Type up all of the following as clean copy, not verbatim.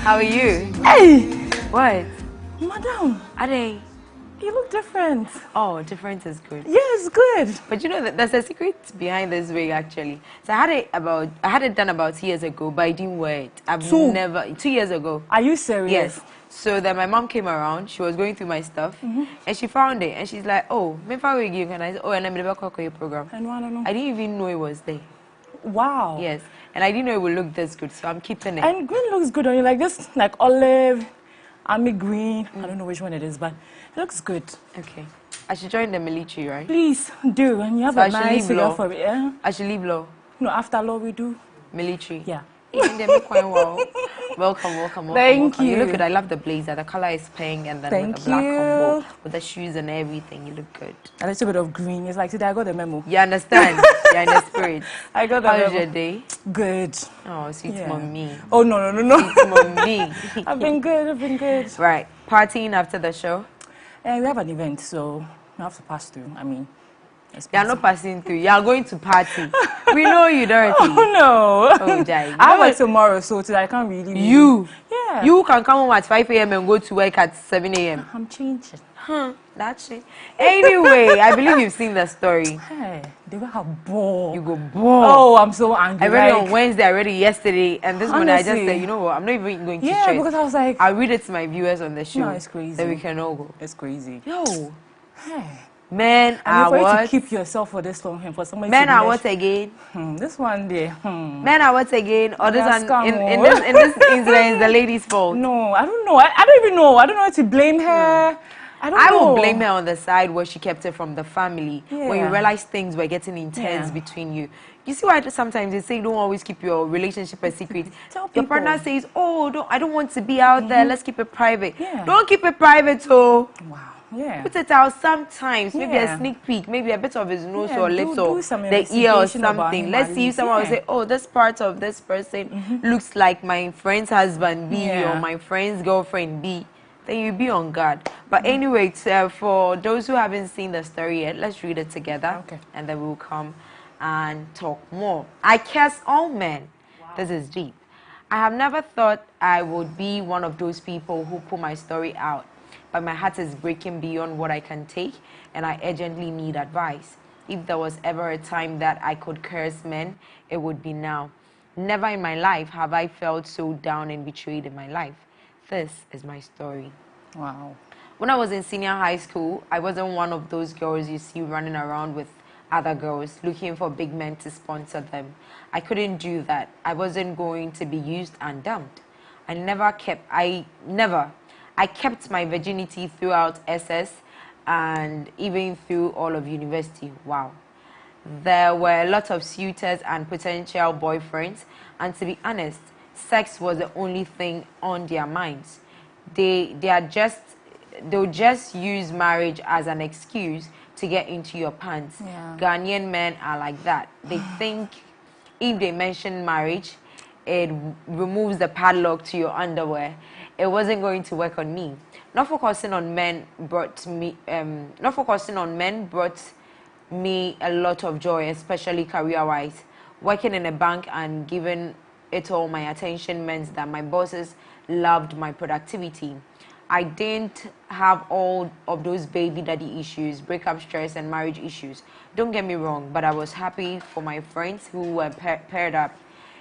How are you? Hey! What? Madam, Ade. you look different. Oh, different is good. Yes, good. But you know that there's a secret behind this wig actually. So I had it done about 2 years ago, but I didn't wear it. I've never 2 years ago. Are you serious? Yes. So then my mom came around, she was going through my stuff, and she found it, and she's like, oh, maybe I will give, and I said, oh, and I'm never call your program. I don't know. I didn't even know it was there. Wow. Yes. And I didn't know it would look this good, so I'm keeping it. And green looks good on you, like this, like olive, army green. I don't know which one it is, but it looks good. Okay. I should join the military, right? Please do, and you have So a nice figure for it, yeah? I should leave law. No, after law we do. Military. Yeah. Welcome. Thank you. You look good. I love the blazer. The color is pink, and then with the black combo, with the shoes and everything, you look good. A little bit of green. It's like today I got the memo. You understand? You're in the spirit. I got the How memo. was your day? Good. Oh, sweet Yeah. mommy. Oh no. Sweet mommy. I've been good. Right. Partying after the show? And we have an event, so we have to pass through. I mean, You are not passing through. You are going to party. We know you, Dorothy. Oh no. Oh, Jai. I have work tomorrow, so today I can't really. You? Yeah. You can come home at 5 a.m. and go to work at 7 a.m. I'm changing. That's it. Anyway, I believe you've seen the story. Hey, they were bored. You go bored. Oh, I'm so angry. I read it on Wednesday, I read it yesterday, and this morning I just Honestly. said, you know what, I'm not even going to Yeah, stress. because I was like, I'll read it to my viewers on the show. No, it's crazy. Then we can all go. It's crazy. Yo, Hey. men And are for you what? to keep yourself for this long, and for somebody Men to are be what again? This one there. Men are what again? Or this That's one, in scam, this incident is the lady's fault? No, I don't know. I don't even know. I don't know how to blame her. I don't know. will blame her on the side where she kept it from the family. When you Yeah. realize things were getting intense Yeah. between you. You see why sometimes they say don't always keep your relationship a secret. Tell Your people. partner says, oh, I don't want to be out there. Let's keep it private. Yeah. Don't keep it private, so Wow. Yeah. put it out sometimes. Maybe a Yeah. sneak peek, maybe a bit of his nose Yeah, or do- lips do or some the ear or investigation about something. him Let's at see if least. someone will Yeah. say, oh, this part of this person looks like my friend's husband B Yeah. or my friend's girlfriend B. Then you be on guard. But anyway, for those who haven't seen the story yet, let's read it together. Okay. And then we'll come and talk more. I curse all men. Wow. This is deep. I have never thought I would be one of those people who put my story out. But my heart is breaking beyond what I can take, and I urgently need advice. If there was ever a time that I could curse men, it would be now. Never in my life have I felt so down and betrayed in my life. This is my story. Wow. When I was in senior high school, I wasn't one of those girls you see running around with other girls looking for big men to sponsor them. I couldn't do that. I wasn't going to be used and dumped. I kept my virginity throughout SS and even through all of university. Wow. There were a lot of suitors and potential boyfriends, and to be honest, sex was the only thing on their minds. They'll just use marriage as an excuse to get into your pants. Yeah. Ghanaian men are like that. They think if they mention marriage, it removes the padlock to your underwear. It wasn't going to work on me. Not focusing on men brought me a lot of joy, especially career-wise. Working in a bank and giving it all my attention meant that my bosses loved my productivity. I didn't have all of those baby daddy issues, breakup stress, and marriage issues. Don't get me wrong, but I was happy for my friends who were paired up.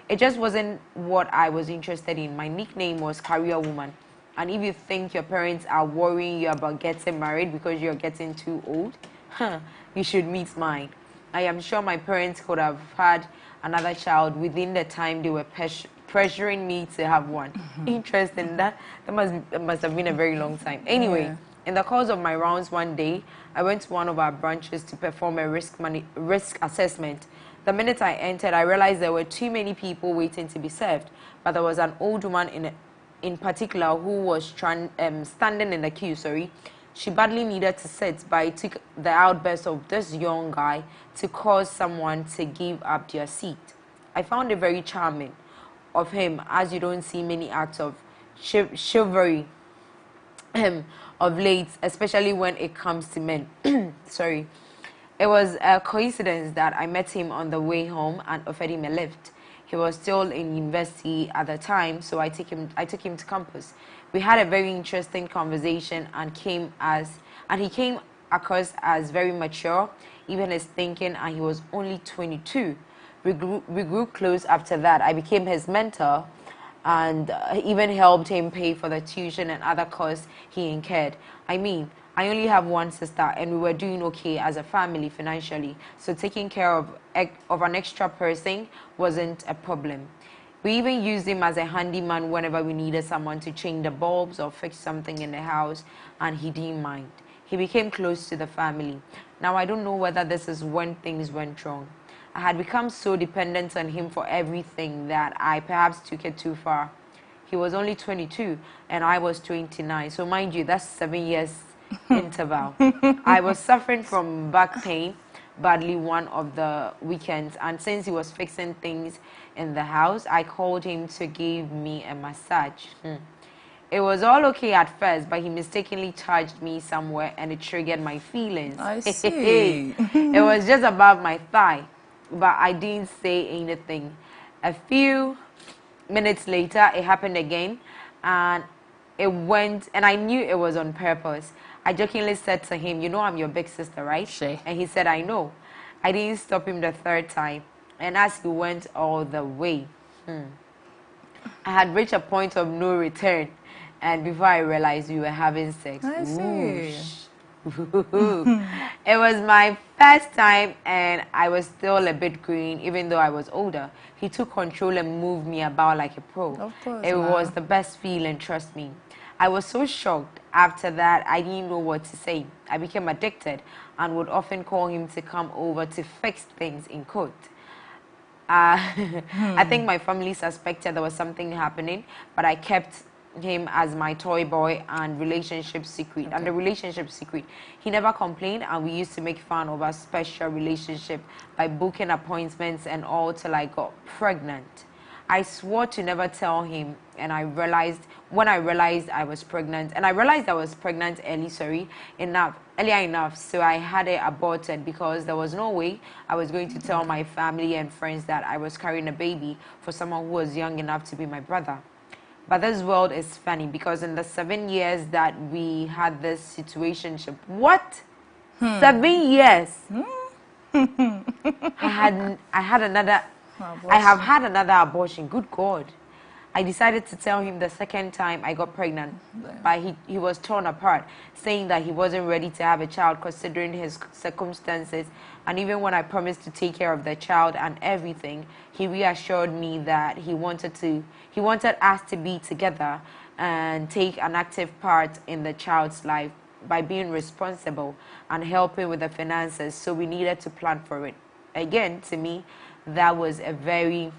It just wasn't what I was interested in. My nickname was Career Woman. And if you think your parents are worrying you about getting married because you're getting too old, you should meet mine. I am sure my parents could have had another child within the time they were pressuring me to have one. Interesting. That must have been a very long time. Anyway, Yeah. in the course of my rounds one day, I went to one of our branches to perform a risk assessment. The minute I entered, I realized there were too many people waiting to be served, but there was an old woman in particular who was standing in the queue. She badly needed to sit, but it took the outburst of this young guy to cause someone to give up their seat. I found it very charming of him, as you don't see many acts of chivalry of late, especially when it comes to men. It was a coincidence that I met him on the way home and offered him a lift. He was still in university at the time, so I took him to campus. We had a very interesting conversation and he came across as very mature, even his thinking, and he was only 22. We grew close after that. I became his mentor and even helped him pay for the tuition and other costs he incurred. I mean, I only have one sister, and we were doing okay as a family financially, so taking care of an extra person wasn't a problem. We even used him as a handyman whenever we needed someone to change the bulbs or fix something in the house, and he didn't mind. He became close to the family. Now, I don't know whether this is when things went wrong. I had become so dependent on him for everything that I perhaps took it too far. He was only 22 and I was 29. So mind you, that's 7 years interval. I was suffering from back pain badly one of the weekends, and since he was fixing things in the house, I called him to give me a massage. It was all okay at first, but he mistakenly charged me somewhere and it triggered my feelings. I see. It was just above my thigh, but I didn't say anything. A few minutes later, it happened again, and I knew it was on purpose. I jokingly said to him, "You know I'm your big sister, right?" Sure. And he said, "I know." I didn't stop him the third time, and as he went all the way, I had reached a point of no return, and before I realized we were having sex. I see. It was my first time, and I was still a bit green, even though I was older. He took control and moved me about like a pro. Of course, it was the best feeling, trust me. I was so shocked. After that, I didn't know what to say. I became addicted and would often call him to come over to fix things, in quote. I think my family suspected there was something happening, but I kept him as my toy boy and relationship secret. And the relationship secret, he never complained, and we used to make fun of our special relationship by booking appointments and all till I got pregnant. I swore to never tell him, and when I realized I was pregnant, and I realized I was pregnant earlier enough, so I had it aborted because there was no way I was going to tell my family and friends that I was carrying a baby for someone who was young enough to be my brother. But this world is funny, because in the 7 years that we had this situationship, 7 years? I have had another abortion. Good God. I decided to tell him the second time I got pregnant, but he was torn apart, saying that he wasn't ready to have a child considering his circumstances. And even when I promised to take care of the child and everything, he reassured me that he wanted us to be together and take an active part in the child's life by being responsible and helping with the finances, so we needed to plan for it. Again, to me, that was a very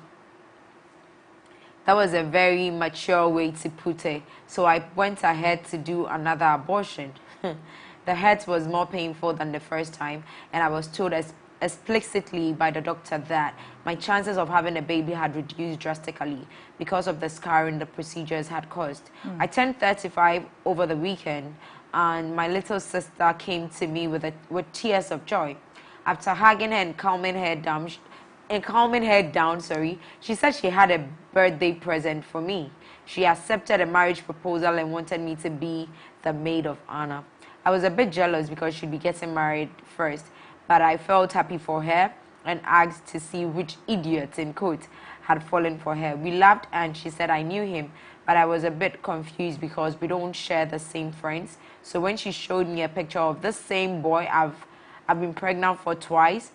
mature way to put it. So I went ahead to do another abortion. The hurt was more painful than the first time, and I was told explicitly by the doctor that my chances of having a baby had reduced drastically because of the scarring the procedures had caused. I turned 35 over the weekend, and my little sister came to me with tears of joy. After hugging her and calming her down, she said she had a birthday present for me. She accepted a marriage proposal and wanted me to be the maid of honor. I was a bit jealous because she'd be getting married first, but I felt happy for her and asked to see which idiot, in quote, had fallen for her. We laughed and she said I knew him, but I was a bit confused because we don't share the same friends. So when she showed me a picture of the same boy I've been pregnant for twice,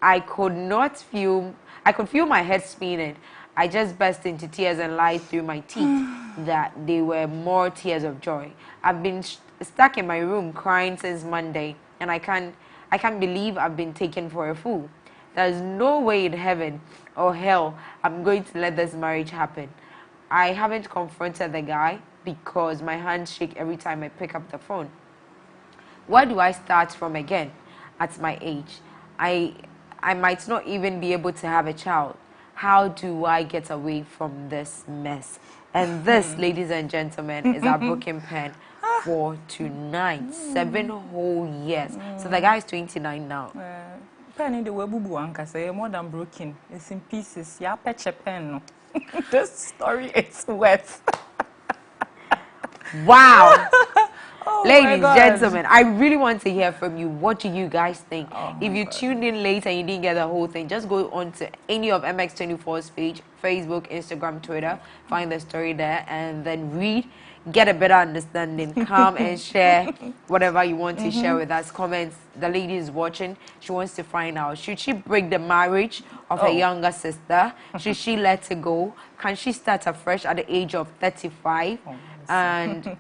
I could feel my head spinning. I just burst into tears and lied through my teeth that they were more tears of joy. I've been stuck in my room crying since Monday, and I can't believe I've been taken for a fool. There's no way in heaven or hell I'm going to let this marriage happen. I haven't confronted the guy because my hands shake every time I pick up the phone. Where do I start from again at my age? I might not even be able to have a child. How do I get away from this mess? And this, ladies and gentlemen, is our broken pen for tonight. 7 whole years. So the guy is 29 now. pen in the webubu anka say more than broken. It's in pieces. Yeah, patch a pen. No. This story is worth. Wow. Oh Ladies, gentlemen, I really want to hear from you. What do you guys think? If you tuned in late and you didn't get the whole thing, just go on to any of MX24's page, Facebook, Instagram, Twitter, find the story there, and then read, get a better understanding, come and share whatever you want to share with us. Comments. The lady is watching. She wants to find out, should she break the marriage of her younger sister? Should she let it go? Can she start afresh at the age of 35? And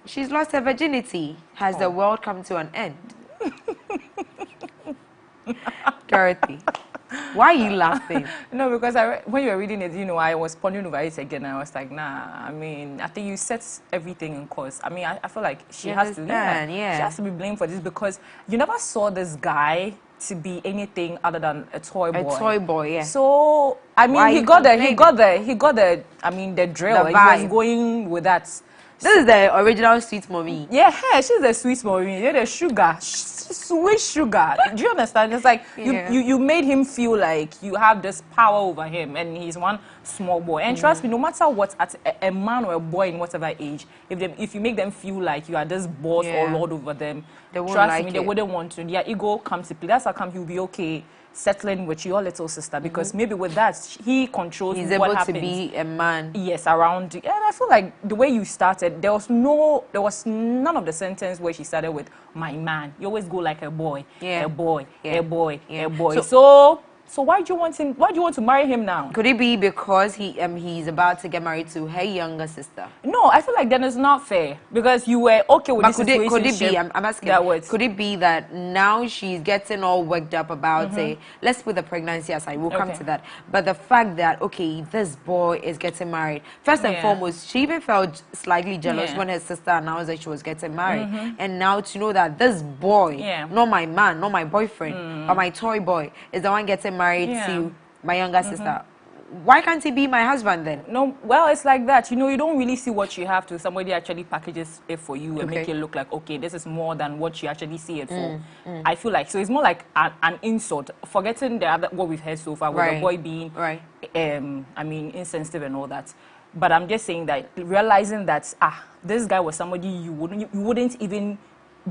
she's lost her virginity. Has the world come to an end? Dorothy, why are you laughing? No, because when you were reading it, I was pondering over it again. I was like, nah, I mean, I think you set everything in course. I mean, I feel like she has to, she has to be blamed for this because you never saw this guy to be anything other than a toy boy. A toy boy, yeah. So, I mean, he got the, I mean, the drill. The he was going with that. This is the original sweet mommy. Yeah, she's the sweet mommy. You're the sugar, sweet sugar. Do you understand? It's like you made him feel like you have this power over him, and he's one small boy. And trust me, no matter what, at a man or a boy in whatever age, if you make them feel like you are this boss or lord over them, trust me, they wouldn't want to. Their ego comes to play. That's how come he'll be okay settling with your little sister, because maybe with that he controls what happens. He's able to be a man. Yes, around you. And I feel like the way you started, there was none of the sentence where she started with my man. You always go like a boy, a boy, a boy, a boy. So why do you want him? Why do you want to marry him now? Could it be because he's about to get married to her younger sister? No, I feel like then it's not fair because you were okay with this situation. Could it be? I'm asking. Could it be that now she's getting all worked up about it? Let's put the pregnancy aside. We'll come to that. But the fact that this boy is getting married. First and foremost, she even felt slightly jealous when her sister announced that she was getting married, and now to know that this boy, not my man, not my boyfriend, but my toy boy, is the one getting married to my younger sister. Why can't he be my husband then? No, well, it's like that. You don't really see what you have till somebody actually packages it for you and make it look like, okay, this is more than what you actually see it for. I feel like, so it's more like an insult, forgetting what we've heard so far with the boy being, I mean, insensitive and all that. But I'm just saying that, realizing that, this guy was somebody you wouldn't even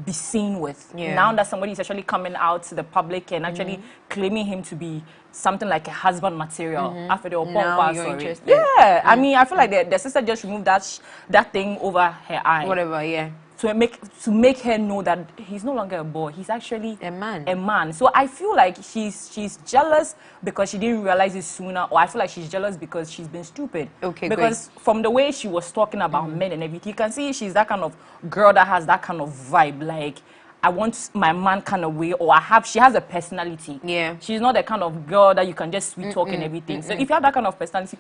be seen with. Now that somebody is actually coming out to the public and actually claiming him to be something like a husband material after the now you're interested. Yeah, I mean, I feel like the sister just removed that thing over her eye. Whatever, to make her know that he's no longer a boy, he's actually a man. A man. So I feel like she's jealous because she didn't realize it sooner, or I feel like she's jealous because she's been stupid. Okay, because from the way she was talking about men and everything, you can see she's that kind of girl that has that kind of vibe, like I want my man kind of way, or she has a personality. Yeah. She's not the kind of girl that you can just sweet talk and everything. So if you have that kind of personality,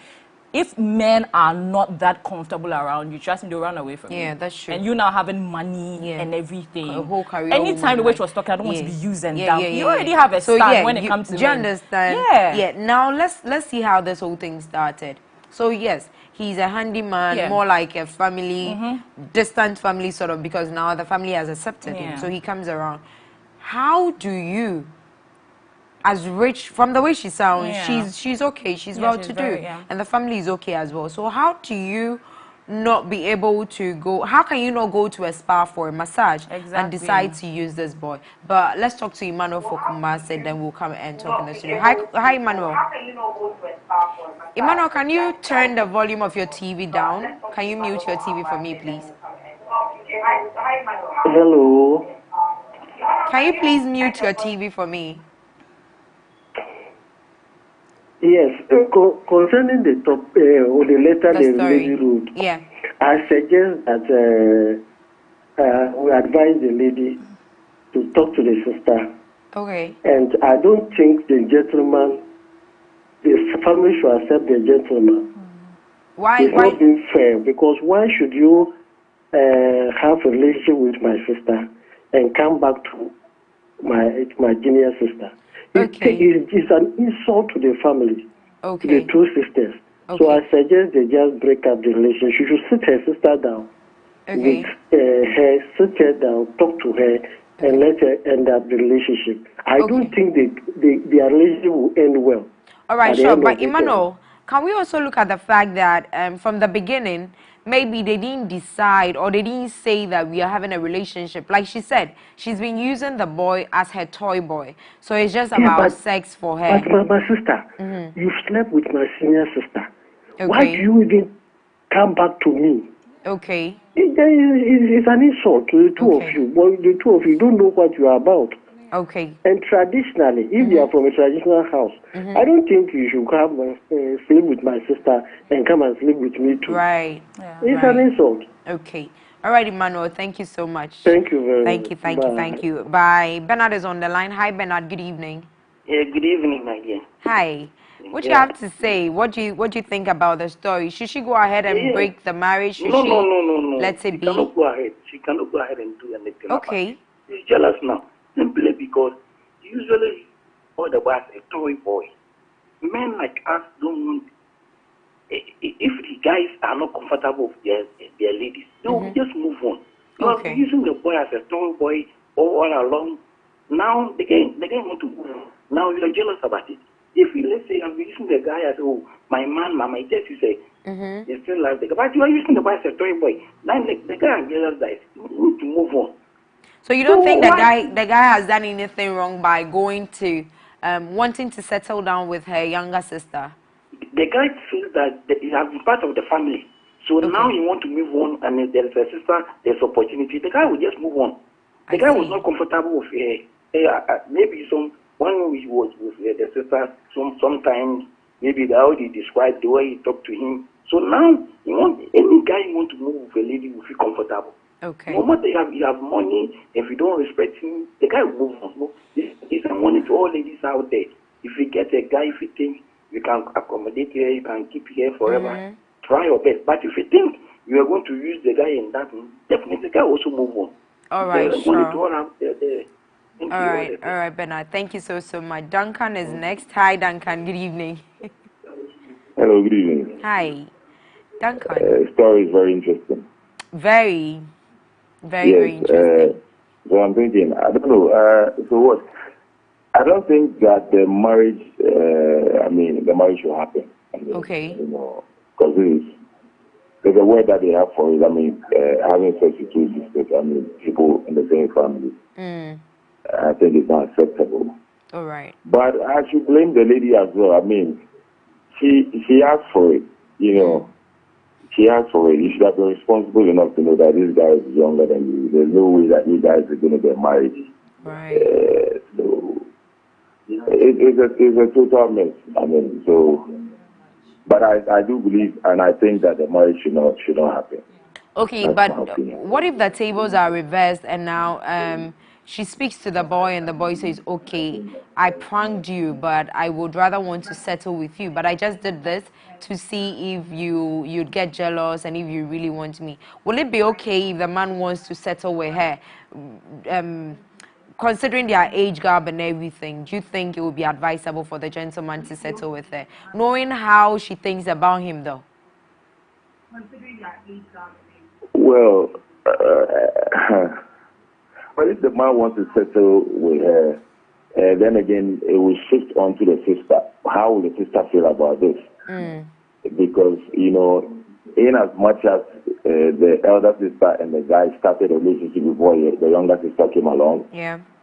if men are not that comfortable around you, trust me, they'll run away from you. Yeah, that's true. And you now having money and everything. A whole career. Anytime the way she was talking, I don't want to be used and down. You already have a stand when it comes to men. Do you understand? Yeah. Now let's see how this whole thing started. So yes, he's a handyman, more like a family, distant family sort of, because now the family has accepted him. So he comes around. How do you, as rich, from the way she sounds, she's okay, she's well to do, and the family is okay as well. So how do you not be able to go, how can you not go to a spa for a massage and decide to use this boy? But let's talk to Emmanuel for Kumasi, then we'll come and talk in the studio. Hi Emmanuel. How can you not go to a spa for a massage? Emmanuel, can you turn the volume of your TV down? Can you mute your TV for me, please? Hello. Can you please mute your TV for me? Yes, concerning the top or the letter the lady wrote, I suggest that we advise the lady to talk to the sister. Okay. And I don't think the family should accept the gentleman. Why? It's not being fair, because why should you have a relationship with my sister and come back to my junior sister? It's an insult to the family, to the two sisters. So I suggest they just break up the relationship. She should sit her sister down, with her, sit her down, talk to her, and let her end up the relationship. I don't think their relationship will end well. All right, sure. But Emmanuel, can we also look at the fact that from the beginning, maybe they didn't decide or they didn't say that we are having a relationship. Like she said, she's been using the boy as her toy boy. So it's just about sex for her. But my sister, you slept with my senior sister. Okay. Why do you even come back to me? Okay. It's an insult to the two of you. Well, the two of you don't know what you are about. Okay. And traditionally, if you are from a traditional house, I don't think you should come sleep with my sister and come and sleep with me too. Right. Yeah. It's an insult. Okay. All right, Emmanuel. Thank you so much. Thank you very much. Thank you. Bye. Bernard is on the line. Hi, Bernard. Good evening. Yeah, good evening, my dear. Hi. What do you have to say? What do you think about the story? Should she go ahead and break the marriage? No. Let it be? She cannot go ahead. She cannot go ahead and do anything. Okay. She's jealous now. Simply because usually all the boys are toy boy. Men like us don't want. If the guys are not comfortable with their ladies, they will just move on. You are using the boy as a toy boy all along. Now the guy want to move on. Now you are jealous about it. If you, let's say, I'm using the guy as, my man, my dad, you say, you still love the guy. But you are using the boy as a toy boy. Now the guy is jealous that you need to move on. So you don't think the guy has done anything wrong by going to, wanting to settle down with her younger sister? The guy feels that he has been part of the family. So now you want to move on, and if there is a sister, there's opportunity. The guy will just move on. The guy was not comfortable with her. Maybe when we was with the sister, sometimes maybe how he described the way he talked to him. So now any guy you want to move with a lady will feel comfortable. Okay. No matter you have money, if you don't respect him, the guy will move on. No, it's a money to all ladies out there. If you get a guy, if you think you can accommodate here, you can keep here forever, try your best. But if you think you are going to use the guy in that, definitely the guy will also move on. All right, sure. All right, Bernard. Thank you so much. Duncan is next. Hi, Duncan. Good evening. Hello, good evening. Hi, Duncan. Story is very interesting. Very interesting. So I'm thinking, I don't know. So what? I don't think that the marriage. The marriage will happen. Okay. You know, because there's a word that they have for it. Having sex with two sisters. People in the same family. I think it's not acceptable. All right. But I should blame the lady as well. She asked for it. You know, she asked for it. You should have been responsible enough to know that this guy is younger than you. There's no way that you guys are going to get married. Right. So it's a total mess. But I do believe, and I think that the marriage should not happen. Okay, That's but what if the tables are reversed and now she speaks to the boy and the boy says, okay, I pranked you, but I would rather want to settle with you. But I just did this to see if you'd get jealous and if you really want me. Will it be okay if the man wants to settle with her? Considering their age gap and everything, do you think it would be advisable for the gentleman to settle with her? Knowing how she thinks about him, though. Considering their age gap. Well, if the man wants to settle with her, then again, it will shift onto the sister. How will the sister feel about this? Because, in as much as the elder sister and the guy started a relationship before the younger sister came along,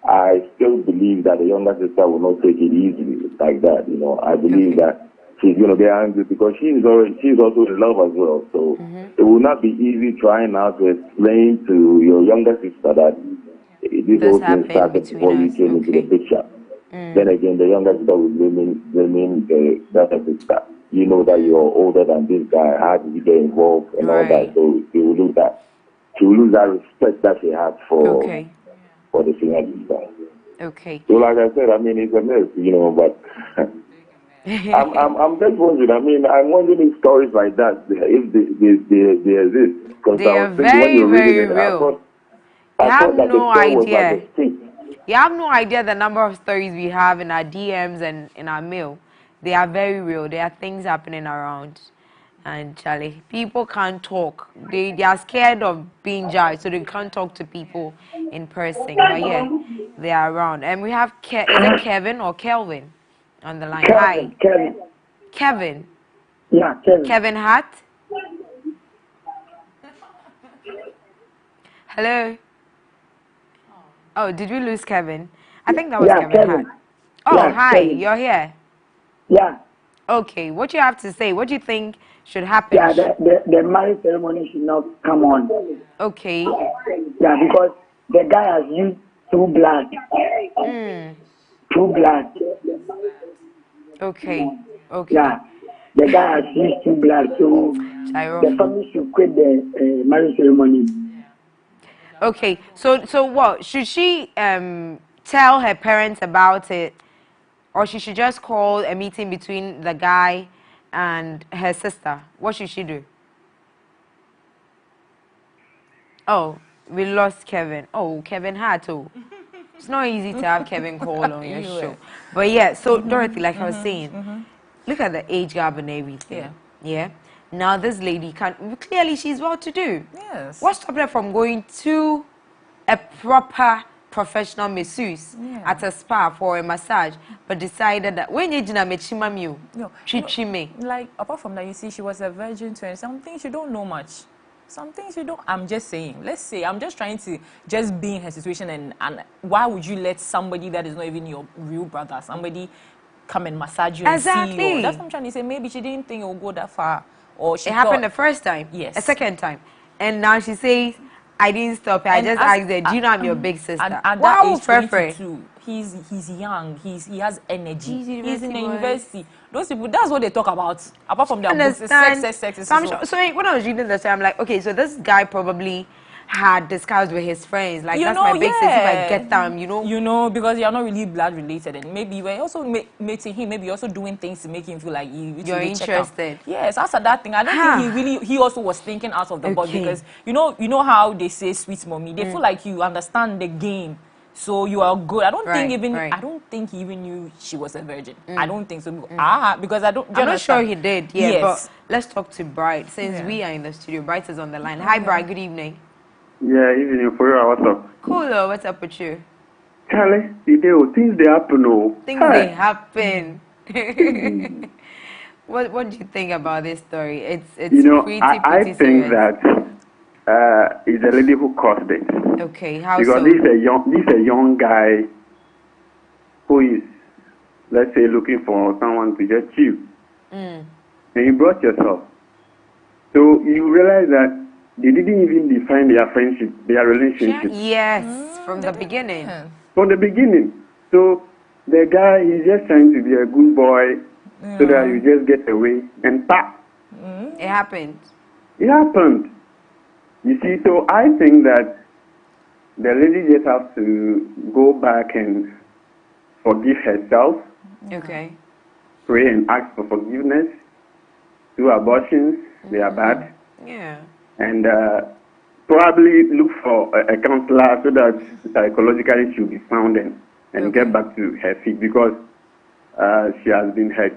I still believe that the younger sister will not take it easily like that. I believe that she's going to get angry because she's also in love as well. So it will not be easy trying now to explain to your younger sister that this whole thing started before you came into the picture. Then again, the younger sister will blame the elder sister. You know that you're older than this guy. How did you get involved and all that? So she will lose that. She will lose that respect that she has for the senior sister. Okay. So like I said, it's a mess, but I'm just wondering. I'm wondering if stories like that, if they exist. Because they are very, very real. You have no idea. You have no idea the number of stories we have in our DMs and in our mail. They are very real. There are things happening around. And Charlie, people can't talk. They are scared of being judged, so they can't talk to people in person. But yeah, they are around. And we have is it Kevin or Kelvin on the line? Hi. Kevin. Yeah, Kevin. Kevin Hart. Hello. Oh, did we lose Kevin? I think that was Kevin Hart. Oh, yeah, hi. Kevin. You're here. Yeah. Okay. What do you have to say? What do you think should happen? Yeah, the marriage ceremony should not come on. Okay. Yeah, because the guy has used true blood. True blood. Okay. Okay. Yeah, the guy has used true blood, so the family should quit the marriage ceremony. Okay. So what should she tell her parents about it, or she should just call a meeting between the guy and her sister? What should she do? Oh, we lost Kevin. Oh, Kevin had to. It's not easy to have Kevin call on your show. But yeah, so Dorothy, like I was saying, look at the age gap and everything. Yeah. Now this lady clearly she's well to do. Yes. What stopped her from going to a proper professional masseuse at a spa for a massage, but decided that when you treat me. Like apart from that, you see, she was a virgin to her. Some things you don't know much. Some things you don't. I'm just saying. Let's say I'm just trying to just be in her situation, and why would you let somebody that is not even your real brother, somebody come and massage you and see you? That's what I'm trying to say. Maybe she didn't think it would go that far, or she. It happened the first time. Yes. A second time, and now she says, "I didn't stop her. I just asked her, do you know I'm your big sister?" And at that age, 22, he's young. He has energy. He's in the university. Those people, that's what they talk about. Apart from their books, sex. So when I was reading this, I'm like, okay, so this guy probably had discussed with his friends, like, that's my big sister, if I get them, You know, because you're not really blood related, and maybe you're also meeting him, maybe you're also doing things to make him feel like you're interested. Yes, after that thing, I don't think he also was thinking out of the box, because you know how they say sweet mommy, they feel like you understand the game. So you are good. I don't think he even knew she was a virgin. I don't think so. Because I don't. I'm not sure he did. Yeah, yes. But let's talk to Bright since we are in the studio. Bright is on the line. Hi, Bright. Good evening. Yeah, evening for you. What's up? Cool. What's up with you? Charlie, things they happen. Oh, things they happen. What do you think about this story? It's pretty I think serious. that it's a lady who caused it. Okay, how because so? This is a young guy who is, let's say, looking for someone to just chill. And you brought yourself. So you realize that they didn't even define their friendship, their relationship. Yes, from the beginning. From the beginning. So the guy is just trying to be a good boy so that you just get away and pop. It happened. It happened. You see, so I think that the lady just has to go back and forgive herself. Okay. Pray and ask for forgiveness. Do abortions, they are bad. Yeah. And probably look for a counselor so that psychologically she'll be sound and get back to her feet, because she has been hurt.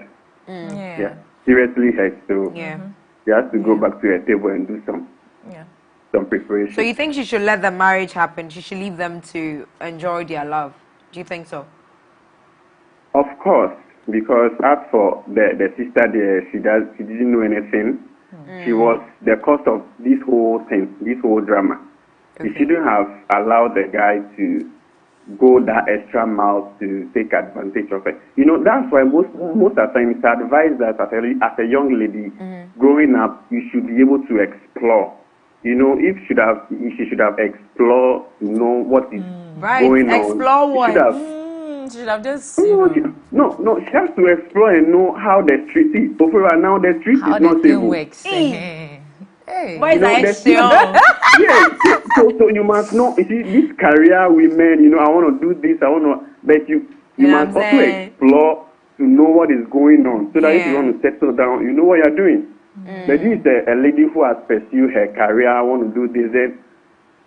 Seriously hurt. So she has to go back to her table and do some preparation. So you think she should let the marriage happen? She should leave them to enjoy their love? Do you think so? Of course, because as for the sister there, she didn't know anything. She was the cause of this whole thing, this whole drama. She shouldn't have allowed the guy to go that extra mile to take advantage of it. You know, that's why most of the time it's advised that as a young lady growing up, you should be able to explore. You know, she should have explored, you know, what is going on. Explore what? She should have just. No, she has to explore and know how the street is. Now the street is not stable. Works. Hey. Why is that Yes. So you must know. You see, this career women, you know, I want to do this. But you must also explore to know what is going on, so that if you want to settle down, you know what you're doing. But this is a lady who has pursued her career. I want to do this. Then,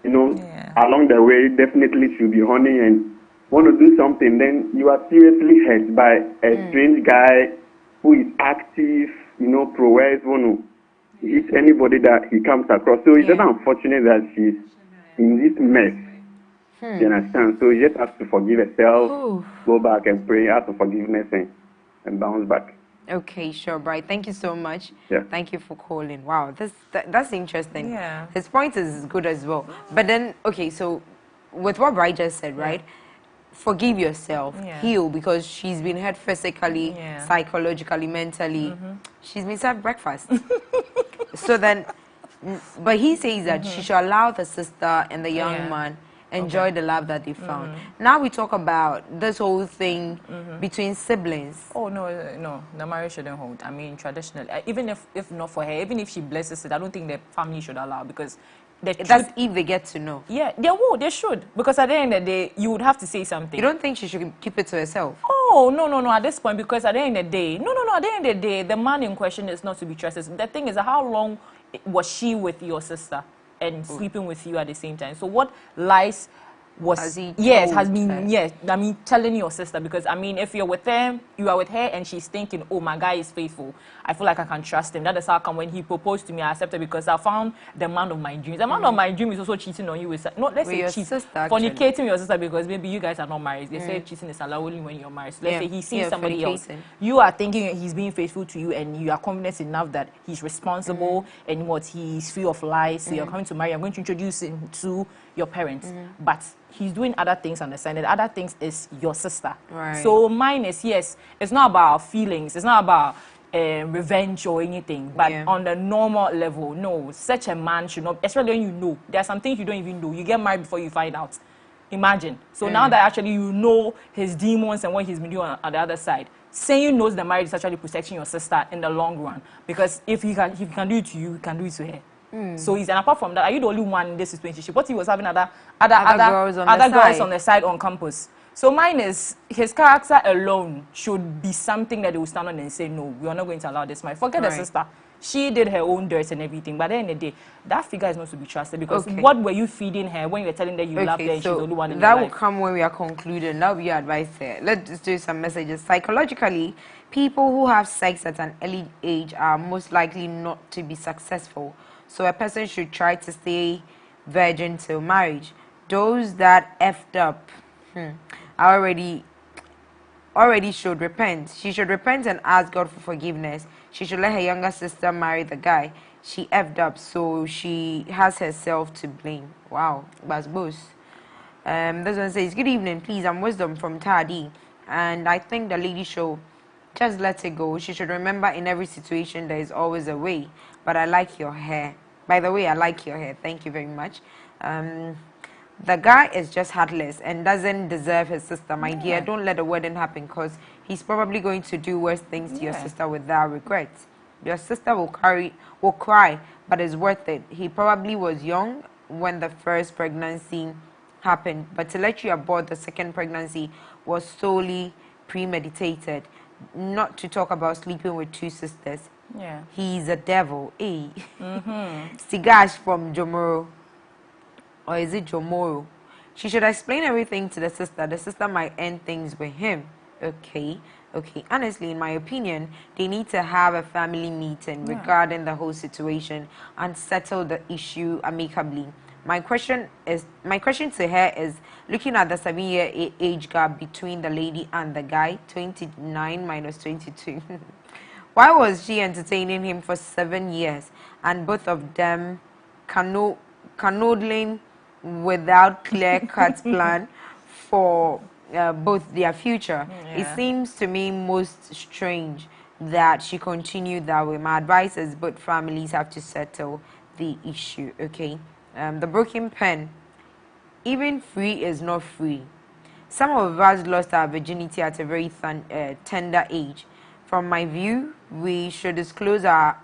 you know, along the way, definitely she'll be honey and want to do something. Then you are seriously hurt by a strange guy who is active, you know, prowess, want to hits anybody that he comes across. So it's just unfortunate that she's in this mess. You understand? So you just have to forgive herself, go back and pray, ask for forgiveness, and bounce back. Okay, sure, Bright. Thank you so much. Yeah. Thank you for calling. Wow, that's interesting. Yeah. His point is good as well. But then, okay, so with what Bright just said, right? Forgive yourself, heal, because she's been hurt physically, psychologically, mentally. She's been served breakfast. So then, but he says that she should allow the sister and the young man enjoy the love that they found. Now we talk about this whole thing between siblings. Oh, no, the marriage shouldn't hold. I mean, traditionally, even if not for her, even if she blesses it, I don't think the family should allow, because that's if they get to know. Yeah, they should, because at the end of the day, you would have to say something. You don't think she should keep it to herself? Oh, no, at this point, because at the end of the day, at the end of the day, the man in question is not to be trusted. The thing is, how long was she with your sister and sleeping with you at the same time? So what lies was has been I mean, telling your sister, because I mean, if you're with them, you are with her, and she's thinking, oh, my guy is faithful, I feel like I can trust him. That is how come when he proposed to me, I accepted, because I found the man of my dreams. The man of my dream is also cheating on you with let's say cheat, fornicating with your sister, because maybe you guys are not married. They say cheating is allowed only when you're married. So let's say he sees somebody else, you are thinking he's being faithful to you, and you are confident enough that he's responsible and what he's free of lies. So you're coming to marry, I'm going to introduce him to your parents, but he's doing other things on the side. The other things is your sister. Right. So mine is, it's not about feelings, it's not about revenge or anything, but on the normal level, no, such a man should not, especially when you know there are some things you don't even know. You get married before you find out. Imagine. So now that actually you know his demons and what he's been doing on the other side, saying knows the marriage is actually protecting your sister in the long run, because if he can do it to you, he can do it to her. So he's, and apart from that, are you the only one in this relationship? What he was having other girls on the side on campus. So mine is, his character alone should be something that they will stand on and say, no, we are not going to allow this. Forget the sister. She did her own dirt and everything. But at the end of the day, that figure is not to be trusted, because what were you feeding her when you were telling her you loved her and she's the only one in your life? That will come when we are concluding. That will be your advice there. Let's just do some messages. Psychologically, people who have sex at an early age are most likely not to be successful. So a person should try to stay virgin till marriage. Those that effed up already should repent. She should repent and ask God for forgiveness. She should let her younger sister marry the guy. She effed up, so she has herself to blame. Wow, Basbos. This one says, good evening, please. I'm Wisdom from Tadi, and I think the lady should just let it go. She should remember in every situation there is always a way. But I like your hair. By the way, I like your hair. Thank you very much. The guy is just heartless and doesn't deserve his sister. My dear, don't let the wedding happen, because he's probably going to do worse things to your sister without regret. Your sister will cry, but it's worth it. He probably was young when the first pregnancy happened, but to let you abort the second pregnancy was solely premeditated. Not to talk about sleeping with two sisters. He's a devil. Hey. Sigash from Jomoro. Or is it Jomoro? She should explain everything to the sister. The sister might end things with him. Okay. Honestly, in my opinion, they need to have a family meeting regarding the whole situation and settle the issue amicably. My question to her is, looking at the 7-year age gap between the lady and the guy, 29 minus 22. Why was she entertaining him for 7 years and both of them canoodling without clear-cut plan for both their future? It seems to me most strange that she continued that way. My advice is both families have to settle the issue, okay? The broken pen, even free is not free. Some of us lost our virginity at a very tender age. From my view, she should disclose her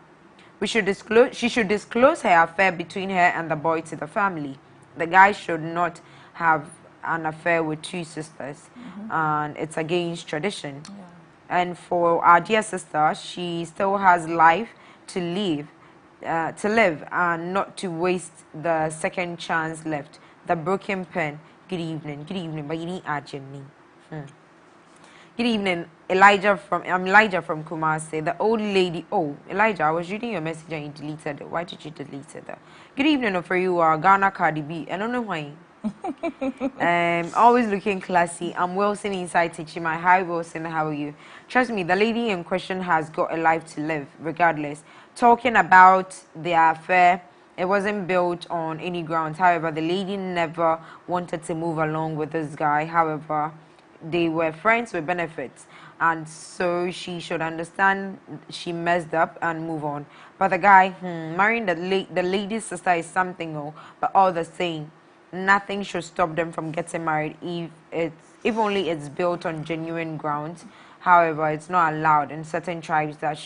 affair between her and the boy to the family. The guy should not have an affair with two sisters, and it's against tradition. And for our dear sister, she still has life to live, and not to waste the second chance left. The broken pen. Good evening. But you need urgently. Good evening, Elijah from Kumasi. The old lady. Oh, Elijah, I was reading your message and you deleted it. Why did you delete it? Good evening, for you are Ghana Cardi B. I don't know why. Always looking classy. I'm Wilson inside Tichima. Hi Wilson, how are you? Trust me, the lady in question has got a life to live, regardless. Talking about their affair, it wasn't built on any grounds. However, the lady never wanted to move along with this guy. However, they were friends with benefits, and so she should understand she messed up and move on. But the guy, marrying the lady's sister is something, but all the same, nothing should stop them from getting married if only it's built on genuine grounds. However, it's not allowed in certain tribes. That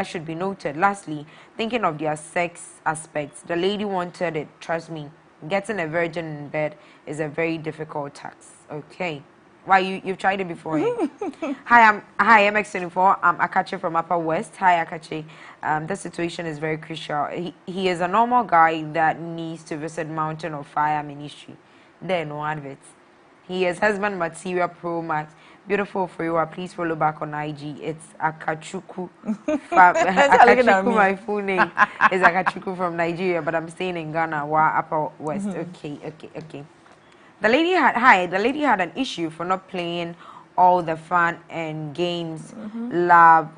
should be noted. Lastly, thinking of their sex aspects, the lady wanted it. Trust me, getting a virgin in bed is a very difficult task. Okay. Why you've tried it before? Eh? Hi, I'm MX24. I'm Akachi from Upper West. Hi, Akachi. The situation is very crucial. He is a normal guy that needs to visit Mountain of Fire Ministry. There, no adverts. He is husband material pro max. Beautiful for you. Please follow back on IG. It's Akachuku. Akachuku, my full name is Akachuku from Nigeria, but I'm staying in Ghana, Upper West. Okay. The lady had an issue for not playing all the fun and games love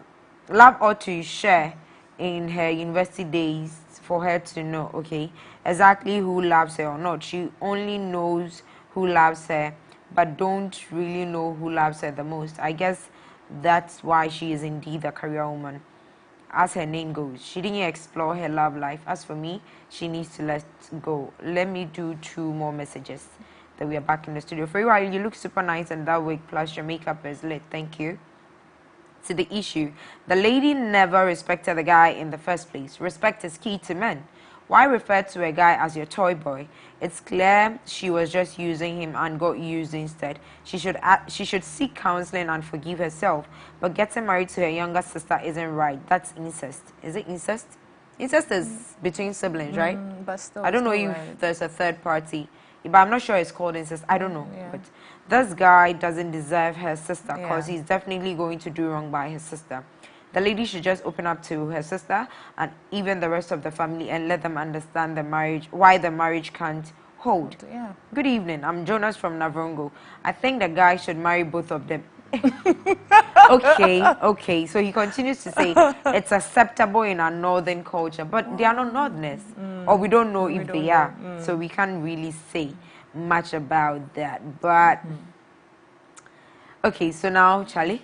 ought to share in her university days for her to know, okay, exactly who loves her or not. She only knows who loves her, but don't really know who loves her the most. I guess that's why she is indeed a career woman. As her name goes, she didn't explore her love life. As for me, she needs to let go. Let me do 2 more messages. That we are back in the studio. For you look super nice and that wig plus your makeup is lit. Thank you. To the issue, the lady never respected the guy in the first place. Respect is key to men. Why refer to a guy as your toy boy? It's clear she was just using him and got used instead. She should seek counseling and forgive herself. But getting married to her younger sister isn't right. That's incest. Is it incest? Incest is between siblings, right? But still, I don't know if there's a third party. But I'm not sure it's called incest. I don't know. Yeah. But this guy doesn't deserve her sister because he's definitely going to do wrong by his sister. The lady should just open up to her sister and even the rest of the family and let them understand why the marriage can't hold. Yeah. Good evening. I'm Jonas from Navrongo. I think the guy should marry both of them. Okay. So he continues to say it's acceptable in our northern culture, but they are not northerners, or we don't know if they are. So we can't really say much about that. But okay, so now Charlie,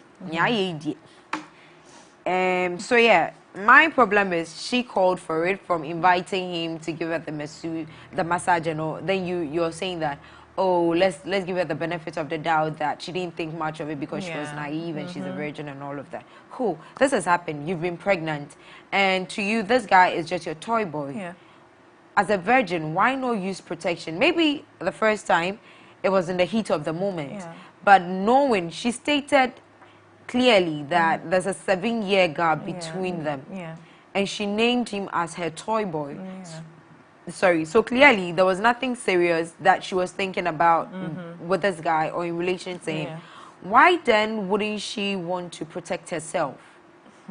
so yeah, my problem is she called for it from inviting him to give her the massage and all. Then you're saying that, oh, let's give her the benefit of the doubt that she didn't think much of it because she was naive and she's a virgin and all of that. Cool. This has happened. You've been pregnant. And to you, this guy is just your toy boy. Yeah. As a virgin, why not use protection? Maybe the first time it was in the heat of the moment. Yeah. But knowing, she stated clearly that there's a 7-year gap between them. Yeah. And she named him as her toy boy. Yeah. Sorry, so clearly there was nothing serious that she was thinking about with this guy or in relation to him. Why then wouldn't she want to protect herself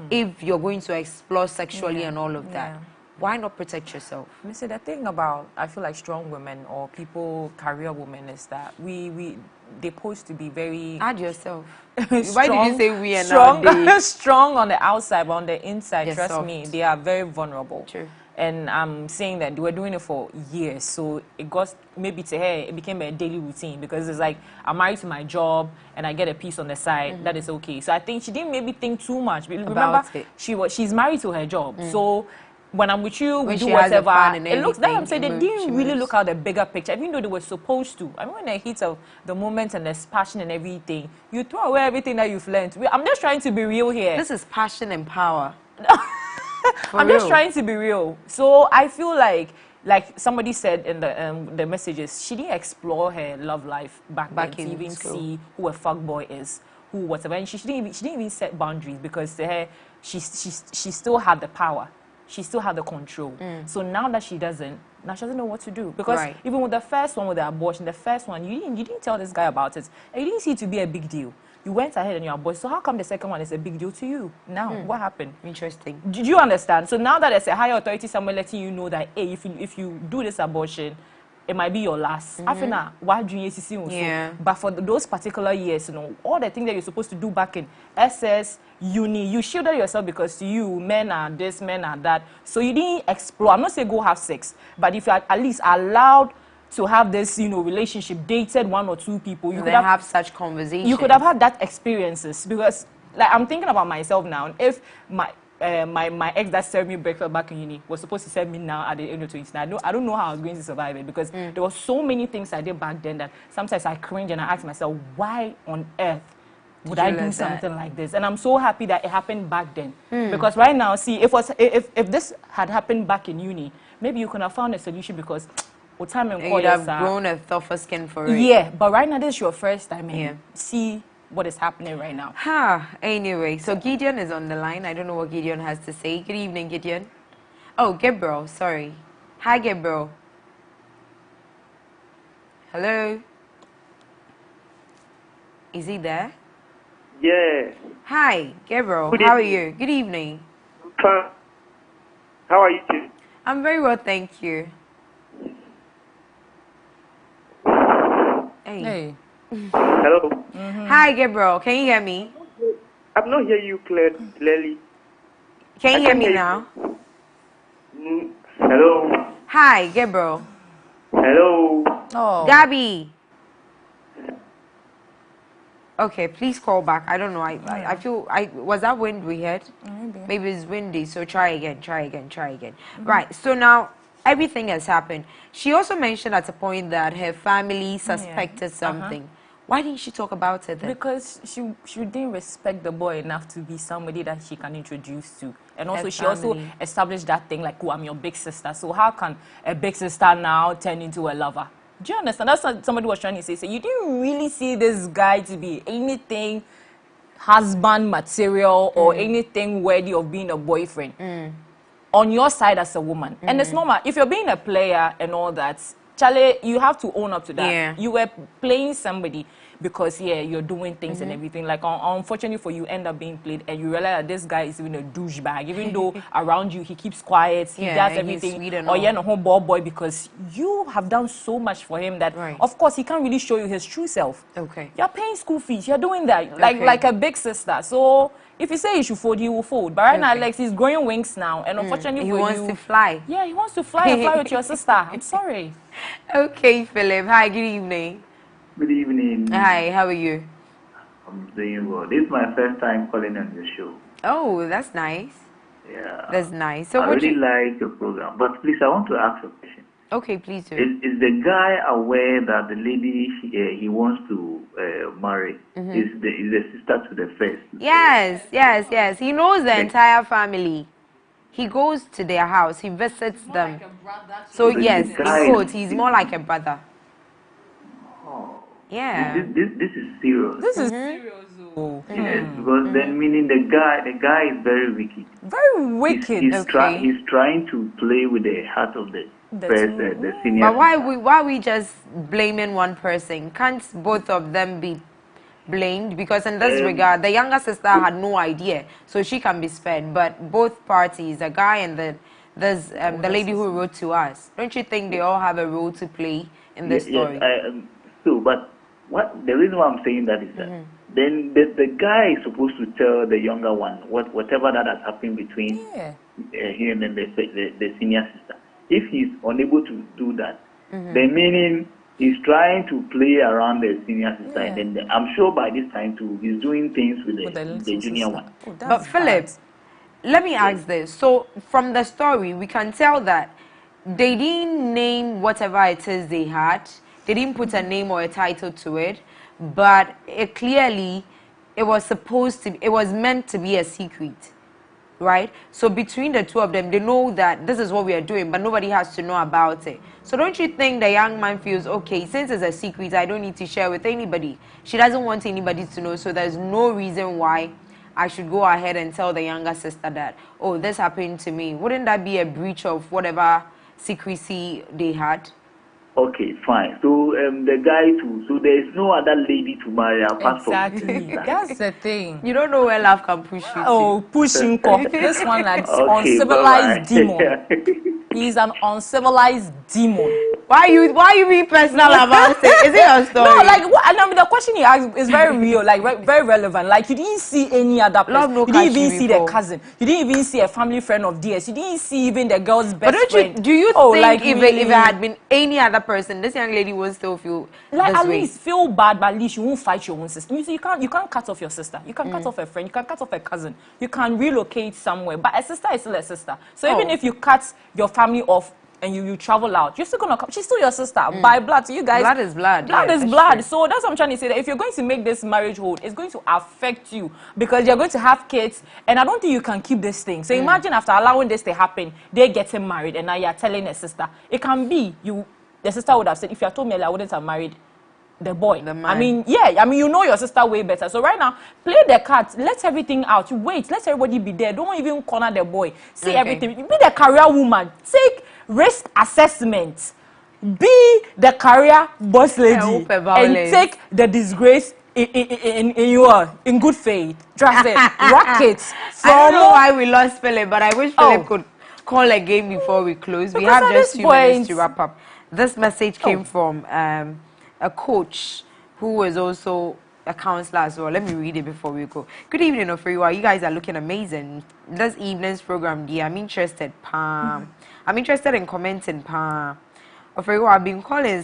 if you're going to explore sexually and all of that? Why not protect yourself? See, the thing about, I feel like strong women or people, career women, is that they're supposed to be very... Add yourself. Strong, why did you say we are strong, now? Strong on the outside, but on the inside, they're trust soft. me, they are very vulnerable. True. And I'm saying that they were doing it for years, so it got, maybe to her, it became a daily routine because it's like, I'm married to my job and I get a piece on the side, that is okay. So I think she didn't maybe think too much. Remember, she's married to her job, so when I'm with you, we do whatever. It looks like I'm saying they didn't really look at the bigger picture, even though they were supposed to. I mean, when the heat of the moment and there's passion and everything, you throw away everything that you've learned. I'm just trying to be real here. This is passion and power. I'm just trying to be real. So I feel like somebody said in the messages, she didn't explore her love life back then to even see who a fuckboy is, who whatever. And she didn't even set boundaries because to her, she still had the power. She still had the control. So now that she doesn't know what to do. Because even with the first one, with the abortion, the first one, you didn't tell this guy about it. And you didn't see it to be a big deal. You went ahead and you aborted. So how come the second one is a big deal to you? Now, what happened? Interesting. Did you understand? So now that there's a higher authority somewhere letting you know that, hey, if you do this abortion, it might be your last. After why do you see Yeah. But for those particular years, you know, all the things that you're supposed to do back in SS, uni, you shielded yourself because to you, men are this, men are that. So you didn't explore. I'm not saying go have sex, but if you are at least allowed to have this, you know, relationship, dated one or two people, you could have such conversations. You could have had that experiences because, like, I'm thinking about myself now. If my ex that served me breakfast back in uni was supposed to serve me now at the age of 29, I don't know how I was going to survive it because there were so many things I did back then that sometimes I cringe and I ask myself, why on earth would I do something like this? And I'm so happy that it happened back then because right now, see, if this had happened back in uni, maybe you could have found a solution because time and you'd have grown a tougher skin for it. Yeah, but right now this is your first time and see what is happening right now. Anyway, so Gideon is on the line. I don't know what Gideon has to say. Good evening, Gideon. Oh, Gabriel, sorry. Hi, Gabriel. Hello? Is he there? Yeah. Hi, Gabriel. Good How are evening. you? Good evening. How are you too? I'm very well, thank you. Hey. Hello. Hi, Gabriel. Can you hear me? I'm not hearing you clearly. Can you hear me now? Hello. Hi, Gabriel. Hello. Oh. Gabby. Okay, please call back. I don't know. I feel was that wind we had? Maybe it's windy. So try again. Right. So now everything has happened. She also mentioned at a point that her family suspected something. Why didn't she talk about it then? Because she didn't respect the boy enough to be somebody that she can introduce to. And also she also established that thing like, oh, I'm your big sister. So how can a big sister now turn into a lover? Do you understand? That's what somebody was trying to say. So you didn't really see this guy to be anything husband material or anything worthy of being a boyfriend on your side as a woman. And it's normal. If you're being a player and all that, Charlie, you have to own up to that. Yeah. You were playing somebody because, you're doing things and everything. Like, unfortunately for you, end up being played and you realize that this guy is even a douchebag. Even though around you, he keeps quiet, he does everything. Or you're a home ball boy because you have done so much for him that, of course, he can't really show you his true self. Okay. You're paying school fees. You're doing that like a big sister. So if you say he should fold, he will fold. But right now, Alex, he's growing wings now. And unfortunately he for you... wants to fly. Yeah, he wants to fly and fly with your sister. I'm sorry. Okay, Philip. Hi, good evening. Good evening. Hi, how are you? I'm doing well. This is my first time calling on your show. Oh, that's nice. Yeah. That's nice. So I really like your program. But please, I want to ask a question. Okay, please do. Is the guy aware that the lady he wants to marry is the sister to the first? Yes. He knows the entire family. He goes to their house. He visits them. So yes, in quotes, he's more like a brother. Oh. Yeah. This is serious. This is serious. Yes, because then meaning the guy is very wicked. Very wicked. He's trying to play with the heart of the senior. But why we just blaming one person? Can't both of them be blamed? Because in this regard, the younger sister had no idea, so she can be spared. But both parties, the guy and the lady who wrote to us, don't you think they all have a role to play in this story? Yes, but the reason why I'm saying that is that then the guy is supposed to tell the younger one whatever that has happened between him and the senior sister. If he's unable to do that, then meaning he's trying to play around the senior sister, and then I'm sure by this time too he's doing things with the junior one. But Philip, let me ask this. So from the story, we can tell that they didn't name whatever it is they had. They didn't put a name or a title to it, but it was meant to be a secret, right? So between the two of them, they know that this is what we are doing, but nobody has to know about it. So don't you think the young man feels, okay, since it's a secret, I don't need to share with anybody. She doesn't want anybody to know, so there's no reason why I should go ahead and tell the younger sister that, oh, this happened to me. Wouldn't that be a breach of whatever secrecy they had? Okay, fine. So the guy too. So there is no other lady to marry apart from Exactly. That's the thing. You don't know where love can push you. Oh, pushing cop. This one like Okay, uncivilized bye-bye. demon. He's an uncivilized demon. Why you being personal about it? Is it your story? No, like what? And I mean, the question he asked is very real, like very relevant. Like you didn't see any other person. Love no You didn't catch you even see before. the cousin. You didn't even see a family friend of theirs. You didn't see even the girl's best But don't friend. you? Do you Oh, think like, if really? it had been any other person, this young lady would still feel Like this at way? least feel bad, but at least you won't fight your own sister. You see, you can't cut off your sister. You can cut off a friend. You can cut off a cousin. You can relocate somewhere. But a sister is still a sister. So even if you cut your family off and you travel out, you're still gonna come. She's still your sister by blood. So you guys, Blood is blood. Blood Yeah, is that's blood. true. So that's what I'm trying to say. That if you're going to make this marriage hold, it's going to affect you because you're going to have kids, and I don't think you can keep this thing. So imagine after allowing this to happen, they're getting married, and now you're telling a sister. It can be you. The sister would have said, if you had told me earlier, I wouldn't have married the boy. The man. I mean, you know your sister way better. So right now, play the cards. Let everything out. Wait. Let everybody be there. Don't even corner the boy. See everything. Be the career woman. Take risk assessment. Be the career boss lady. And take the disgrace in good faith. Trust it. Rock it. I don't know why we lost Philip, but I wish Philip could call again before we close. We have just 2 minutes to wrap up. This message came from a coach who was also a counselor as well. Let me read it before we go. Good evening, Ofriwa. You guys are looking amazing. This evening's program, dear, I'm interested. I'm interested in commenting. Ofriwa, I've been calling,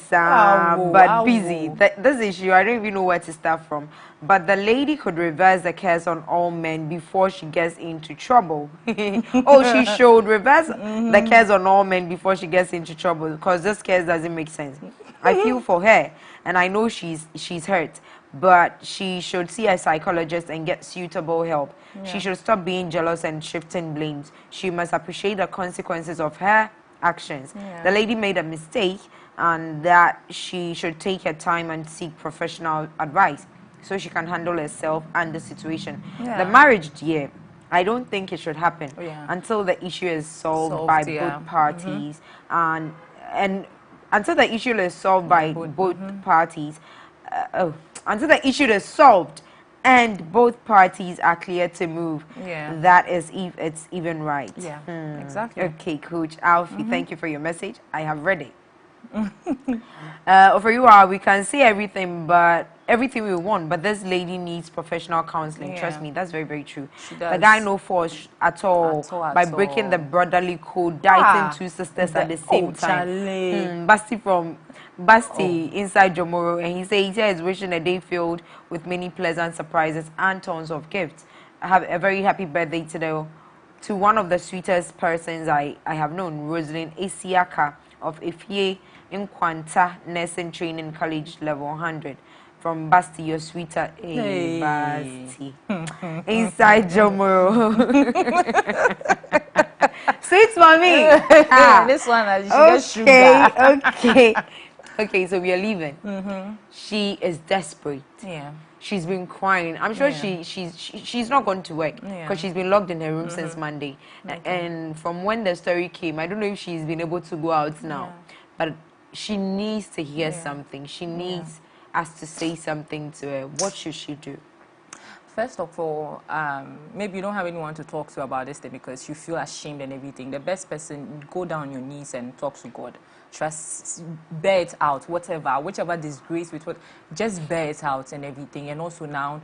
but busy. This issue, I don't even know where to start from. But the lady could reverse the curse on all men before she gets into trouble. Oh, she should reverse the curse on all men before she gets into trouble, because this curse doesn't make sense. I feel for her, and I know she's hurt, but she should see a psychologist and get suitable help. She should stop being jealous and shifting blames. She must appreciate the consequences of her actions. The lady made a mistake, and that she should take her time and seek professional advice so she can handle herself and the situation. The marriage, I don't think it should happen until the issue is solved by both parties, and until the issue is solved by both parties. Until the issue is solved and both parties are clear to move, that is if it's even right. Exactly. Okay, Coach Alfie, thank you for your message. I have read it. For you, we can say everything we want, but this lady needs professional counseling. Trust me, that's very, very true. The guy no force at all by breaking the brotherly code, dieting 2 sisters at the same time. Basti inside Jomoro, and he says he is wishing a day filled with many pleasant surprises and tons of gifts. I have a very happy birthday today to one of the sweetest persons I have known, Rosalind Esiaka of Ifye in Kwanta Nursing Training College Level 100. From Basti, your sweeter. Hey, Basti. Inside Jomoro. Sweet mommy. This one, she gets sugar. Okay, so we are leaving. She is desperate. She's been crying. I'm sure she's not gone to work because she's been locked in her room since Monday. And from when the story came, I don't know if she's been able to go out now, but she needs to hear something. She needs us to say something to her. What should she do? First of all, maybe you don't have anyone to talk to about this thing because you feel ashamed and everything. The best person, go down on your knees and talk to God. Trust, bear it out, whichever disgrace with what, just bear it out and everything. And also now,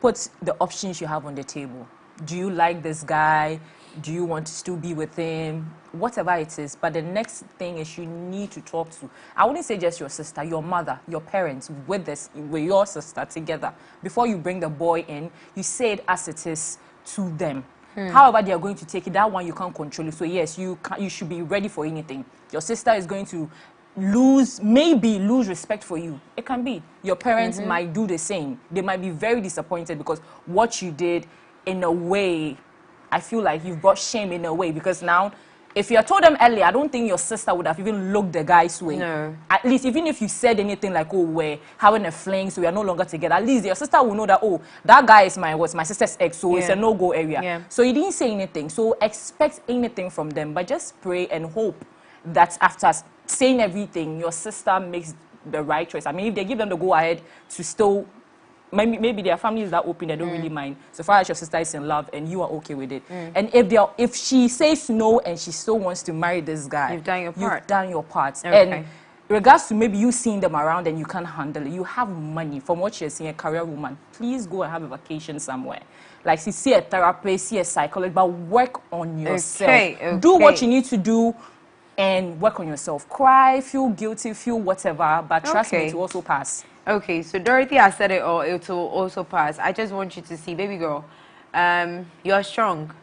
put the options you have on the table. Do you like this guy? Do you want to still be with him? Whatever it is. But the next thing is you need to talk to, I wouldn't say just your sister, your mother, your parents, with your sister together. Before you bring the boy in, you say it as it is to them. However they are going to take it, that one you can't control it. So yes, you should be ready for anything. Your sister is going to maybe lose respect for you. It can be. Your parents might do the same. They might be very disappointed because what you did, in a way, I feel like you've brought shame in a way, because now, if you had told them earlier, I don't think your sister would have even looked the guy's way. No. At least, even if you said anything like, oh, we're having a fling, so we are no longer together, at least your sister will know that, oh, that guy is my sister's ex, so it's a no-go area. So you didn't say anything. So expect anything from them, but just pray and hope that after saying everything, your sister makes the right choice. I mean, if they give them the go ahead to still, maybe their family is that open, they don't really mind. So far as your sister is in love and you are okay with it. And if she says no and she still wants to marry this guy, you've done your part. You've done your part. Okay. And regards to maybe you seeing them around and you can't handle it, you have money. From what you're seeing, a career woman, please go and have a vacation somewhere. Like, see a therapist, see a psychologist, but work on yourself. Okay. Do what you need to do and work on yourself. Cry, feel guilty, feel whatever, but trust me, it will also pass. Okay, so Dorothy has said it all, it will also pass. I just want you to see, baby girl, you're strong.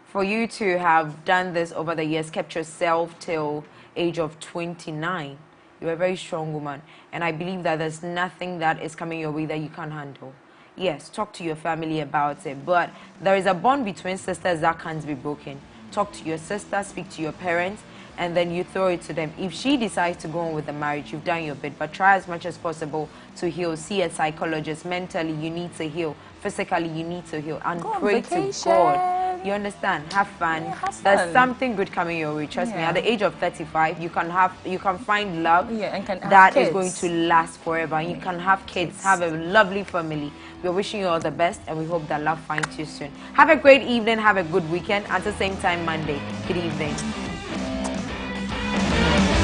For you to have done this over the years, kept yourself till age of 29, you're a very strong woman. And I believe that there's nothing that is coming your way that you can't handle. Yes, talk to your family about it, but there is a bond between sisters that can't be broken. Talk to your sister, speak to your parents, and then you throw it to them. If she decides to go on with the marriage, you've done your bit, but try as much as possible to heal. See a psychologist. Mentally, you need to heal. Physically, you need to heal. And pray to God. You understand? Have fun. Yeah, have fun. There's something good coming your way. Trust me. At the age of 35, you can find love and that is going to last forever. You can have kids, have a lovely family. We're wishing you all the best, and we hope that love finds you soon. Have a great evening. Have a good weekend. At the same time, Monday. Good evening.